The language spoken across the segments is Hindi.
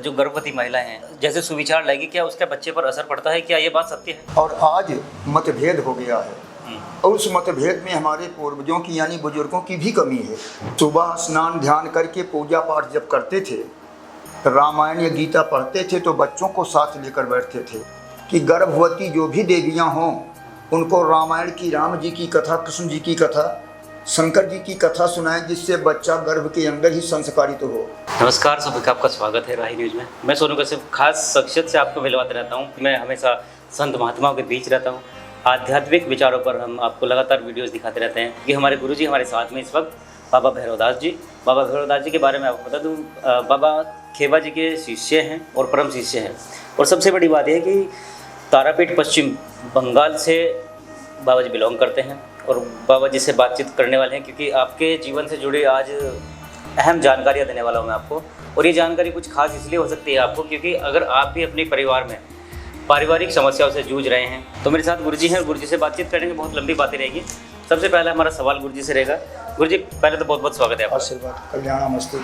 जो गर्भवती महिलाएं हैं जैसे सुविचार लाएगी, क्या उसके बच्चे पर असर पड़ता है? क्या ये बात सत्य है? और आज मतभेद हो गया है और उस मतभेद में हमारे पूर्वजों की यानी बुजुर्गों की भी कमी है। सुबह स्नान ध्यान करके पूजा पाठ जब करते थे, रामायण या गीता पढ़ते थे तो बच्चों को साथ लेकर बैठते थे कि गर्भवती जो भी देवियां हों उनको रामायण की, राम जी की कथा, कृष्ण जी की कथा, शंकर जी की कथा सुनाएं, जिससे बच्चा गर्भ के अंदर ही संस्कारित हो। नमस्कार, सभी का आपका स्वागत है राही न्यूज़ में। मैं सोनू कश्यप खास शख्सियत से आपको मिलवाते रहता हूँ। मैं हमेशा संत महात्माओं के बीच रहता हूँ। आध्यात्मिक विचारों पर हम आपको लगातार वीडियोस दिखाते रहते हैं। कि हमारे गुरुजी हमारे साथ में इस वक्त बाबा भैरवदास जी। बाबा भैरवदास जी के बारे में आपको बता दूँ, बाबा खेबा जी के शिष्य हैं और परम शिष्य हैं। और सबसे बड़ी बात यह है कि तारापीठ पश्चिम बंगाल से बाबा जी बिलोंग करते हैं और बाबा जी से बातचीत करने वाले हैं, क्योंकि आपके जीवन से जुड़ी आज अहम जानकारियाँ देने वाला हूँ मैं आपको। और ये जानकारी कुछ खास इसलिए हो सकती है आपको, क्योंकि अगर आप भी अपने परिवार में पारिवारिक समस्याओं से जूझ रहे हैं तो मेरे साथ गुरुजी हैं। गुरुजी से बातचीत करेंगे, बहुत लंबी बातें रहेगी। सबसे पहला हमारा सवाल गुरुजी से रहेगा। गुरुजी पहले तो बहुत बहुत स्वागत है आपका। आशीर्वाद, कल्याण, मस्ती।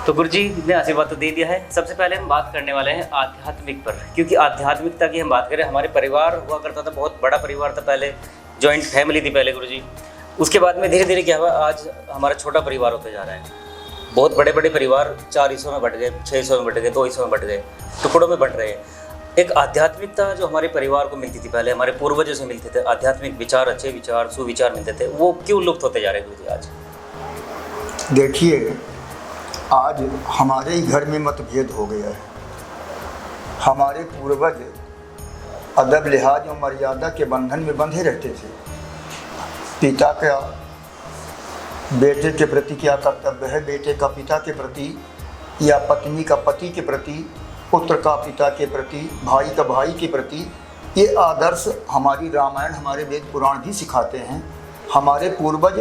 तो गुरुजी ने आशीर्वाद तो दे दिया है। सबसे पहले हम बात करने वाले हैं आध्यात्मिक पर, क्योंकि आध्यात्मिकता की हम बात करें, हमारे परिवार हुआ करता था, बहुत बड़ा परिवार था पहले, जॉइंट फैमिली थी पहले गुरुजी। उसके बाद में धीरे धीरे क्या हुआ, आज हमारा छोटा परिवार होते जा रहा है। बहुत बड़े बड़े परिवार 4 हिस्सों में बट गए, 6 हिस्सों में बट गए, 2 हिस्सों में बट गए, टुकड़ों में बट रहे हैं। एक आध्यात्मिकता जो हमारे परिवार को मिलती थी पहले, हमारे पूर्वजों से मिलते थे, आध्यात्मिक विचार, अच्छे विचार, सुविचार मिलते थे, वो क्यों लुप्त होते जा रहे हैं गुरुजी आज? देखिए, आज हमारे ही घर में मतभेद हो गया है। हमारे पूर्वज अदब, लिहाज और मर्यादा के बंधन में बंधे रहते थे। पिता का बेटे के प्रति क्या कर्तव्य है, बेटे का पिता के प्रति, या पत्नी का पति के प्रति, पुत्र का पिता के प्रति, भाई का भाई के प्रति, ये आदर्श हमारी रामायण, हमारे वेद पुराण भी सिखाते हैं। हमारे पूर्वज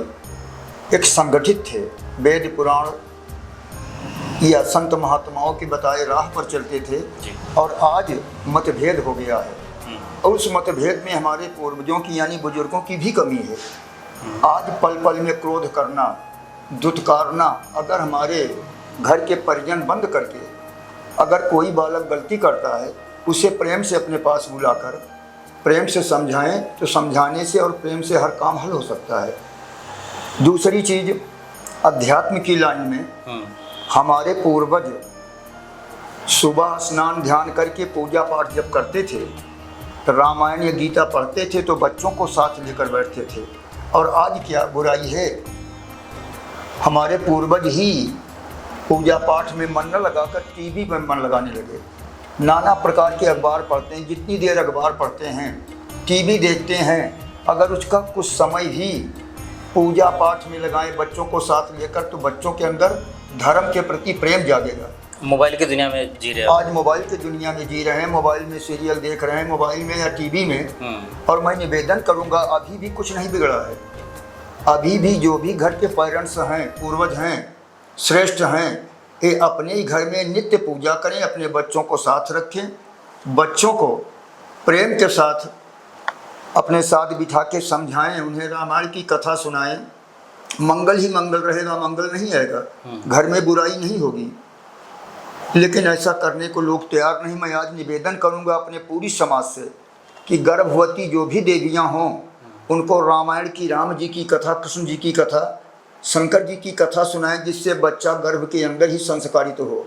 एक संगठित थे, वेद पुराण या संत महात्माओं के बताए राह पर चलते थे। और आज मतभेद हो गया है और उस मतभेद में हमारे पूर्वजों की यानी बुजुर्गों की भी कमी है। आज पल पल में क्रोध करना, दुत्कारना, अगर हमारे घर के परिजन बंद करके अगर कोई बालक गलती करता है, उसे प्रेम से अपने पास बुलाकर प्रेम से समझाएं तो समझाने से और प्रेम से हर काम हल हो सकता है। दूसरी चीज़, अध्यात्म की लाइन में हमारे पूर्वज सुबह स्नान ध्यान करके पूजा पाठ जब करते थे, रामायण या गीता पढ़ते थे तो बच्चों को साथ लेकर बैठते थे। और आज क्या बुराई है, हमारे पूर्वज ही पूजा पाठ में मन न लगाकर टीवी में मन लगाने लगे। नाना प्रकार के अखबार पढ़ते हैं, जितनी देर अखबार पढ़ते हैं, टीवी देखते हैं, अगर उसका कुछ समय भी पूजा पाठ में लगाएं बच्चों को साथ लेकर, तो बच्चों के अंदर धर्म के प्रति प्रेम जागेगा। मोबाइल की दुनिया में जी रहे हैं आज, मोबाइल की दुनिया में जी रहे हैं, मोबाइल में सीरियल देख रहे हैं, मोबाइल में या टीवी में। और मैं निवेदन करूंगा, अभी भी कुछ नहीं बिगड़ा है। अभी भी जो भी घर के पेरेंट्स हैं, पूर्वज हैं, श्रेष्ठ हैं, ये अपने ही घर में नित्य पूजा करें, अपने बच्चों को साथ रखें, बच्चों को प्रेम के साथ अपने साथ बिठा के समझाएं, उन्हें रामायण की कथा सुनाएं। मंगल ही मंगल रहेगा, मंगल नहीं आएगा, घर में बुराई नहीं होगी। लेकिन ऐसा करने को लोग तैयार नहीं। मैं आज निवेदन करूंगा अपने पूरी समाज से कि गर्भवती जो भी देवियां हों उनको रामायण की, राम जी की कथा, कृष्ण जी की कथा, शंकर जी की कथा सुनाएं, जिससे बच्चा गर्भ के अंदर ही संस्कारित हो।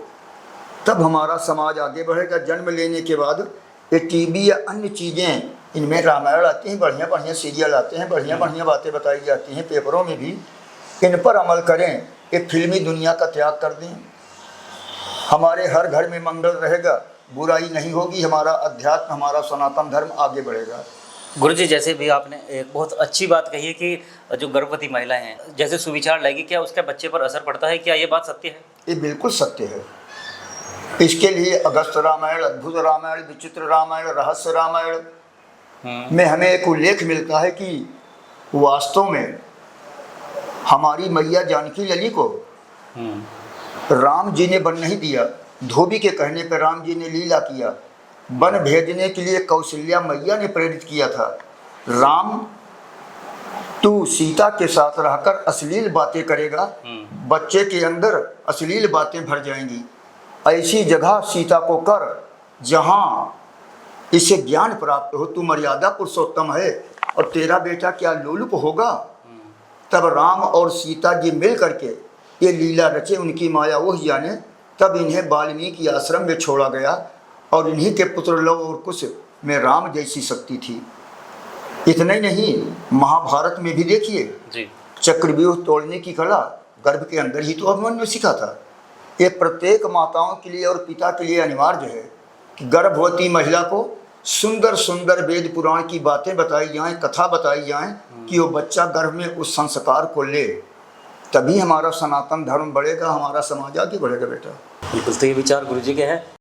तब हमारा समाज आगे बढ़ेगा। जन्म लेने के बाद ये टीवी या अन्य चीज़ें, इनमें रामायण आती हैं, बढ़िया बढ़िया सीरियल आते हैं, बढ़िया बढ़िया बातें बताई जाती हैं पेपरों में भी, इन पर अमल करें। ये फिल्मी दुनिया का त्याग कर दें, हमारे हर घर में मंगल रहेगा, बुराई नहीं होगी, हमारा अध्यात्म, हमारा सनातन धर्म आगे बढ़ेगा। गुरुजी, जैसे भी आपने एक बहुत अच्छी बात कही है कि जो गर्भवती महिलाएं हैं जैसे सुविचार लाएगी, क्या उसके बच्चे पर असर पड़ता है? क्या ये बात सत्य है? ये बिल्कुल सत्य है। इसके लिए अगस्त रामायण, अद्भुत रामायण, विचित्र रामायण, रहस्य रामायण में हमें एक उल्लेख मिलता है कि वास्तव में हमारी मैया जानकी लली को राम जी ने वन नहीं दिया। धोबी के कहने पर राम जी ने लीला किया, वन भेजने के लिए कौशल्या मैया ने प्रेरित किया था। राम तू सीता के साथ रहकर अश्लील बातें करेगा, बच्चे के अंदर अश्लील बातें भर जाएंगी। ऐसी जगह सीता को कर जहाँ इसे ज्ञान प्राप्त हो, तू मर्यादा पुरुषोत्तम है और तेरा बेटा क्या लोलुप होगा। तब राम और सीता जी मिल करके ये लीला रचे, उनकी माया वो ही जाने। तब इन्हें वाल्मीकि आश्रम में छोड़ा गया और इन्हीं के पुत्र लव और कुश में राम जैसी शक्ति थी। इतना ही नहीं, महाभारत में भी देखिए जी। चक्रव्यूह तोड़ने की कला गर्भ के अंदर ही तो अभिमन्यु सीखा था। ये प्रत्येक माताओं के लिए और पिता के लिए अनिवार्य है कि गर्भवती महिला को सुंदर सुंदर वेद पुराण की बातें बताई जाएं, कथा बताई जाएं कि वो बच्चा गर्भ में उस संस्कार को ले, तभी हमारा सनातन धर्म बढ़ेगा, हमारा समाज आगे बढ़ेगा बेटा। बिल्कुल, तो ये विचार गुरुजी के हैं।